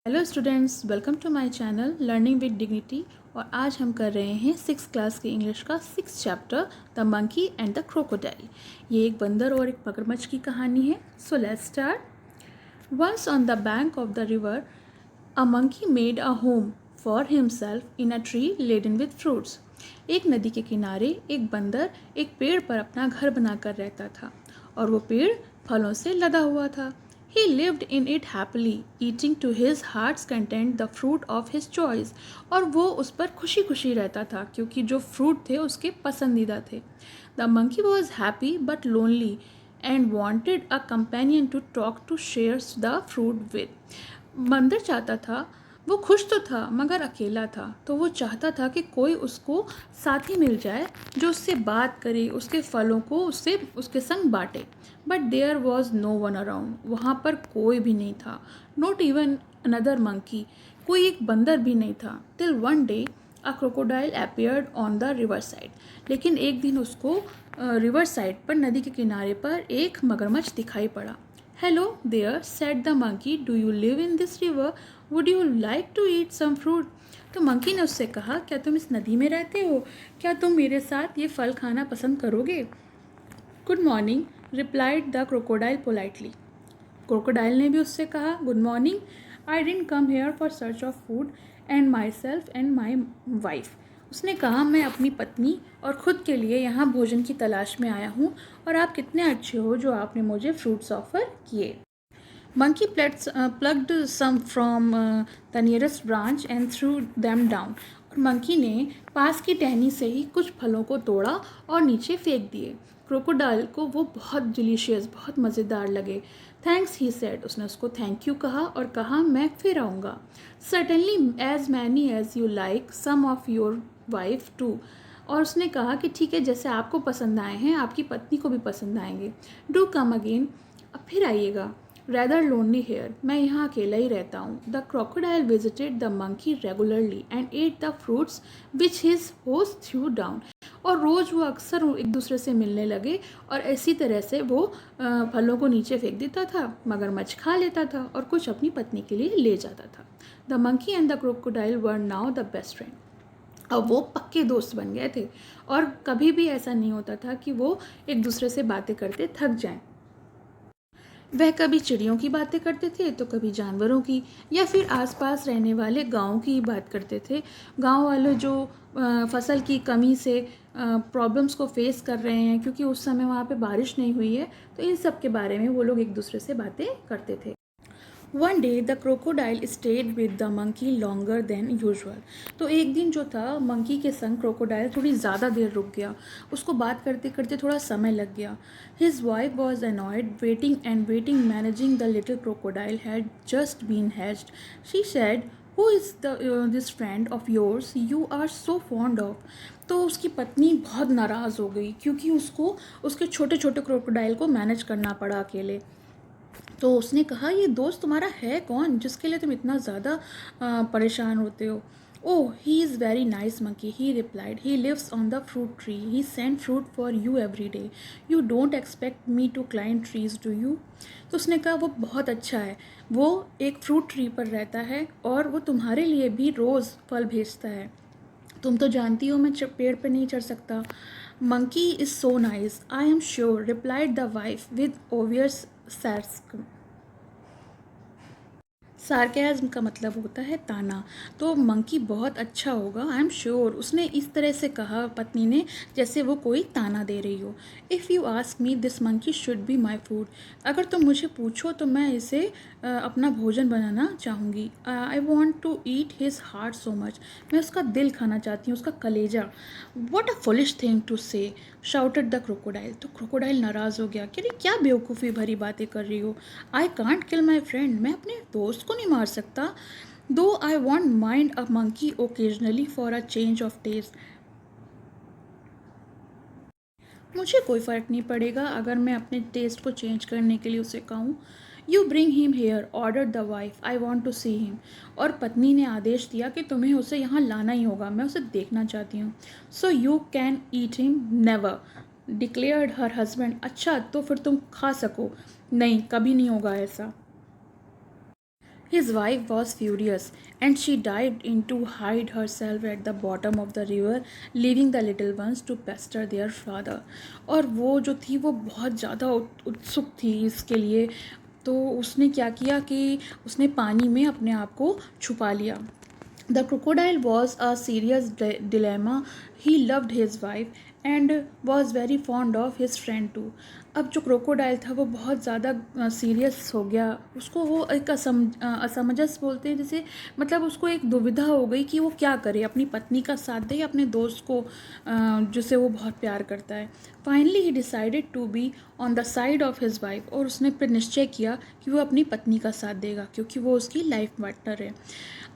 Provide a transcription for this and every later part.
Hello students, welcome to my channel learning with dignity. और आज हम कर रहे हैं 6th क्लास की इंग्लिश का 6th chapter the monkey and the crocodile. ये एक बंदर और एक मगरमच्छ की कहानी है। So let's start. Once on the bank of the river a monkey made a home for himself in a tree laden with fruits. एक नदी के किनारे एक बंदर एक पेड़ पर अपना घर बनाकर रहता था और वो पेड़ फलों से लदा हुआ था। He lived in it happily, eating to his heart's content the fruit of his choice। और वो उस पर खुशी खुशी रहता था क्योंकि जो फ्रूट थे उसके पसंदीदा थे। The monkey was happy but lonely and wanted a companion to talk to share the fruit with। बंदर चाहता था, वो खुश तो था मगर अकेला था, तो वो चाहता था कि कोई उसको साथी मिल जाए जो उससे बात करे, उसके फलों को उससे उसके संग बांटे। But there was no one around. वहाँ पर कोई भी नहीं था। Not even another monkey. कोई एक बंदर भी नहीं था। Till one day a crocodile appeared on the river side. लेकिन एक दिन उसको रिवर साइड पर, नदी के किनारे पर एक मगरमच्छ दिखाई पड़ा। Hello there, said the monkey, do you live in this river? Would you like to eat some fruit? तो मंकी ने उससे कहा, क्या तुम इस नदी में रहते हो? क्या तुम मेरे साथ ये फल खाना पसंद करोगे? Good morning, replied the crocodile politely. Crocodile ने भी उससे कहा, good morning, I didn't come here for search of food and my self and my wife. उसने कहा, मैं अपनी पत्नी और ख़ुद के लिए यहाँ भोजन की तलाश में आया हूँ और आप कितने अच्छे हो जो आपने मुझे फ्रूट्स ऑफर किए। Monkey plucked some from the nearest branch and threw them down। और मंकी ने पास की टहनी से ही कुछ फलों को तोड़ा और नीचे फेंक दिए। क्रोकोडाइल को वो बहुत डिलीशियस, बहुत मज़ेदार लगे। Thanks, he said. उसने उसको थैंक यू कहा और कहा, मैं फिर आऊँगा। Certainly as many as you like, some of your wife too. और उसने कहा कि ठीक है, जैसे आपको पसंद आए हैं आपकी पत्नी को भी पसंद आएंगे। डू कम अगेन, अब फिर आइएगा। Rather lonely here, मैं यहाँ अकेला ही रहता हूँ। The crocodile visited the monkey regularly and ate the fruits which his host threw down। और रोज़ वो अक्सर एक दूसरे से मिलने लगे और इसी तरह से वो फलों को नीचे फेंक देता था, मगरमच्छ खा लेता था और कुछ अपनी पत्नी के लिए ले जाता था। The monkey and the crocodile were now the best friend। अब वो पक्के दोस्त बन गए थे और कभी भी ऐसा नहीं होता था कि वो एक दूसरे से बातें करते थक जाएं। वह कभी चिड़ियों की बातें करते थे तो कभी जानवरों की, या फिर आसपास रहने वाले गाँव की बात करते थे। गाँव वाले जो फसल की कमी से प्रॉब्लम्स को फेस कर रहे हैं क्योंकि उस समय वहाँ पे बारिश नहीं हुई है, तो इन सब के बारे में वो लोग एक दूसरे से बातें करते थे। One day the crocodile stayed with the monkey longer than usual. तो एक दिन जो था, मंकी के संग क्रोकोडाइल थोड़ी ज़्यादा देर रुक गया। उसको बात करते करते थोड़ा समय लग गया। His wife was annoyed, waiting and waiting, managing the little crocodile had just been hatched. She said, who is this friend of yours you are so fond of. तो उसकी पत्नी बहुत नाराज़ हो गई क्योंकि उसको उसके छोटे छोटे क्रोकोडाइल को मैनेज करना पड़ा अकेले। तो उसने कहा, ये दोस्त तुम्हारा है कौन जिसके लिए तुम इतना ज़्यादा परेशान होते हो? Oh, he is very nice monkey, he replied, he lives on the fruit tree, he send fruit for you every day, you don't expect me to climb trees do you. तो उसने कहा, वो बहुत अच्छा है, वो एक फ्रूट ट्री पर रहता है और वो तुम्हारे लिए भी रोज़ फल भेजता है। तुम तो जानती हो मैं पेड़ पर नहीं चढ़ सकता। Monkey is so nice, I am sure, replied the wife with obvious sarcasm. Sarcasm का मतलब होता है ताना। तो मंकी बहुत अच्छा होगा, आई एम श्योर, उसने इस तरह से कहा पत्नी ने जैसे वो कोई ताना दे रही हो। If you ask me, this monkey should be my food. अगर तुम मुझे पूछो तो मैं इसे अपना भोजन बनाना चाहूँगी। I want to eat his heart so much. मैं उसका दिल खाना चाहती हूँ, उसका कलेजा। What a foolish thing to say, shouted the crocodile. तो क्रोकोडाइल नाराज़ हो गया कि अरे क्या बेवकूफ़ी भरी बातें कर रही हो। I can't kill my friend, मैं अपने दोस्त को नहीं मार सकता। Though I won't mind a monkey occasionally for a change of taste. मुझे कोई फ़र्क नहीं पड़ेगा अगर मैं अपने टेस्ट को चेंज करने के लिए उसे कहूँ। You bring him here, order the wife, I want to see him. और पत्नी ने आदेश दिया कि तुम्हें उसे यहाँ लाना ही होगा, मैं उसे देखना चाहती हूँ। So you can eat him never, declared her husband. अच्छा, तो फिर तुम खा सको? नहीं, कभी नहीं होगा ऐसा। His wife was furious and she dived in to hide herself at the bottom of the river, leaving the little ones to pester their father. और वो जो थी वो बहुत ज़्यादा उत्सुक थी इसके लिए, तो उसने क्या किया कि उसने पानी में अपने आप को छुपा लिया. The crocodile was a serious dilemma. He loved his wife and was very fond of his friend too. अब जो क्रोकोडाइल था वो बहुत ज़्यादा सीरियस हो गया. उसको वो एक असमंजस बोलते हैं, जैसे मतलब उसको एक दुविधा हो गई कि वो क्या करे, अपनी पत्नी का साथ दे या अपने दोस्त को जिसे वो बहुत प्यार करता है. Finally he decided to be on the side of his wife. और उसने फिर निश्चय किया कि वो अपनी पत्नी का साथ देगा क्योंकि वो उसकी लाइफ पार्टनर है.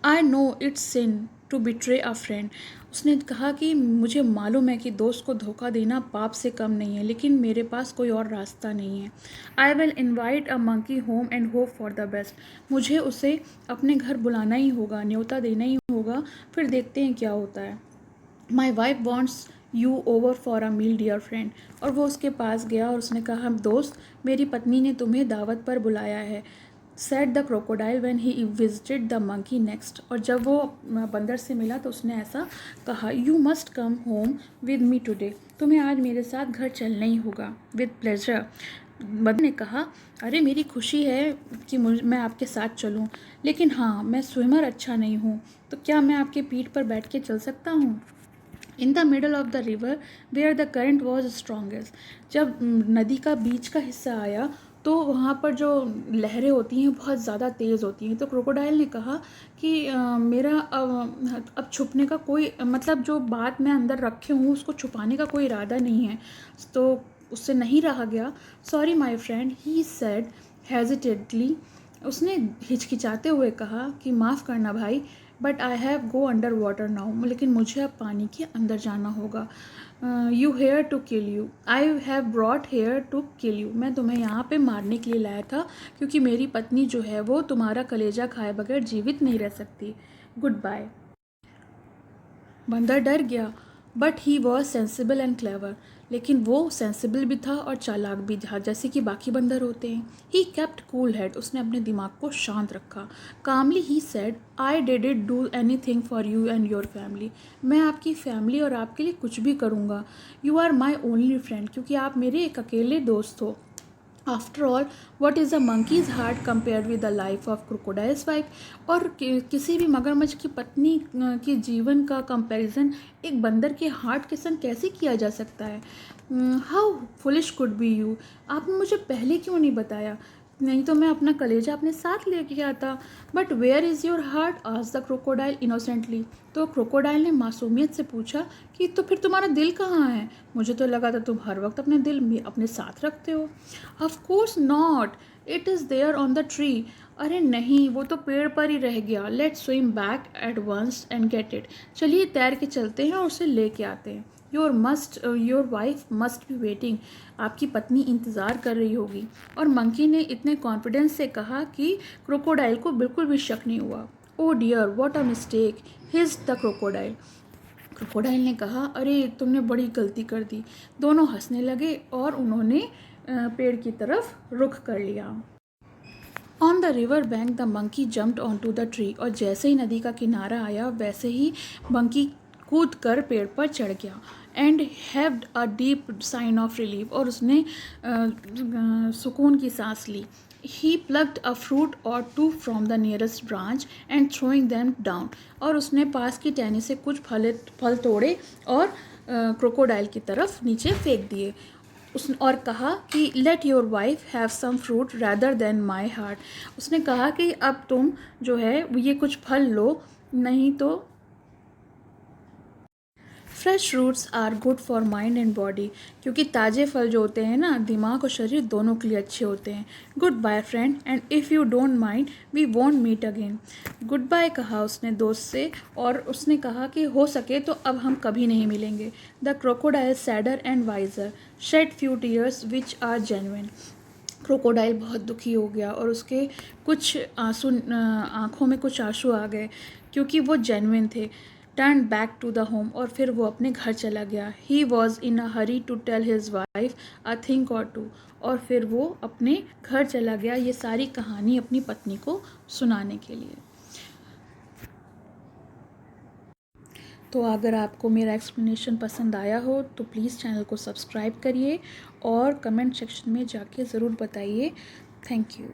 I know it's sin to betray a friend. उसने कहा कि मुझे मालूम है कि दोस्त को धोखा देना पाप से कम नहीं है, लेकिन मेरे पास कोई और रास्ता नहीं है. I will invite a monkey home and hope for the best. मुझे उसे अपने घर बुलाना ही होगा, न्योता देना ही होगा, फिर देखते हैं क्या होता है. My wife wants you over for a meal dear friend. और वो उसके पास गया और उसने कहा, दोस्त मेरी पत्नी ने तुम्हें दावत पर बुलाया है. Said the crocodile when he visited the monkey next. और जब वो बंदर से मिला तो उसने ऐसा कहा, you must come home with me today. तुम्हें आज मेरे साथ घर चलना ही होगा. With pleasure. बंदर ने कहा, अरे मेरी खुशी है कि मैं आपके साथ चलूं, लेकिन हाँ मैं स्विमर अच्छा नहीं हूँ, तो क्या मैं आपके पीठ पर बैठ के चल सकता हूँ. In the middle of the river where the current was strongest. जब नदी का बीच का हिस्सा आया तो वहाँ पर जो लहरें होती हैं बहुत ज़्यादा तेज़ होती हैं. तो क्रोकोडाइल ने कहा कि मेरा अब छुपने का कोई मतलब जो बात मैं अंदर रखे हूँ उसको छुपाने का कोई इरादा नहीं है. तो उससे नहीं रहा गया. Sorry my friend, he said hesitatedly. उसने हिचकिचाते हुए कहा कि माफ़ करना भाई, but I have go under water now. लेकिन मुझे अब पानी के अंदर जाना होगा. You here to kill you. I have brought here to kill you. मैं तुम्हें यहाँ पे मारने के लिए लाया था क्योंकि मेरी पत्नी जो है वो तुम्हारा कलेजा खाए बगैर जीवित नहीं रह सकती. Goodbye. बंदर डर गया, but he was sensible and clever. लेकिन वो सेंसिबल भी था और चालाक भी था, जैसे कि बाकी बंदर होते हैं. He kept cool head. उसने अपने दिमाग को शांत रखा. Calmly he said, I did it do anything for you and your family. मैं आपकी फैमिली और आपके लिए कुछ भी करूँगा. You are my only friend. क्योंकि आप मेरे एक अकेले दोस्त हो. After all what is a monkey's heart compare with the life of crocodile's wife. और किसी भी मगरमच्छ की पत्नी के जीवन का कंपैरिजन एक बंदर के हार्ट के संग कैसे किया जा सकता है. How foolish could be you. आपने मुझे पहले क्यों नहीं बताया, नहीं तो मैं अपना कलेजा अपने साथ लेके आता. But where is your heart asked the crocodile innocently. तो क्रोकोडाइल ने मासूमियत से पूछा कि तो फिर तुम्हारा दिल कहाँ है. मुझे तो लगा था तुम हर वक्त अपने दिल में अपने साथ रखते हो. Of course not, it is there on the tree. अरे नहीं, वो तो पेड़ पर ही रह गया. Let swim back at once and get it. चलिए तैर के चलते हैं और उसे लेके आते हैं. Your wife must be waiting. आपकी पत्नी इंतज़ार कर रही होगी. और मंकी ने इतने कॉन्फिडेंस से कहा कि क्रोकोडाइल को बिल्कुल भी शक नहीं हुआ. Oh dear what a mistake, hissed the crocodile. Crocodile ने कहा, अरे तुमने बड़ी गलती कर दी. दोनों हंसने लगे और उन्होंने पेड़ की तरफ रुख कर लिया. On the river bank the monkey jumped on to the tree. और जैसे ही नदी का किनारा आया वैसे ही मंकी कूद कर पेड़ पर चढ़ गया. And heaved a deep sign of relief. और उसने सुकून की सांस ली. He plucked a fruit or two from the nearest branch and throwing them down. और उसने पास की टहनी से कुछ फल तोड़े और क्रोकोडाइल की तरफ नीचे फेंक दिए. उसने और कहा कि let your wife have some fruit rather than my heart. उसने कहा कि अब तुम जो है ये कुछ फल लो, नहीं तो fresh fruits are good for mind and body. क्योंकि ताज़े फल जो होते हैं ना, दिमाग और शरीर दोनों के लिए अच्छे होते हैं. Goodbye friend, and if you don't mind we won't meet again. Goodbye कहा उसने दोस्त से और उसने कहा कि हो सके तो अब हम कभी नहीं मिलेंगे. The crocodile sadder and wiser shed few tears which are genuine. Crocodile बहुत दुखी हो गया और उसके कुछ आंसू आँखों में कुछ आंसू आ गए क्योंकि वो जेन्युइन थे. Turn back to the home, और फिर वो अपने घर चला गया। He was in a hurry to tell his wife a thing or two, और फिर वो अपने घर चला गया ये सारी कहानी अपनी पत्नी को सुनाने के लिए। तो अगर आपको मेरा एक्सप्लेनेशन पसंद आया हो तो प्लीज़ चैनल को सब्सक्राइब करिए और कमेंट सेक्शन में जाके ज़रूर बताइए। Thank you.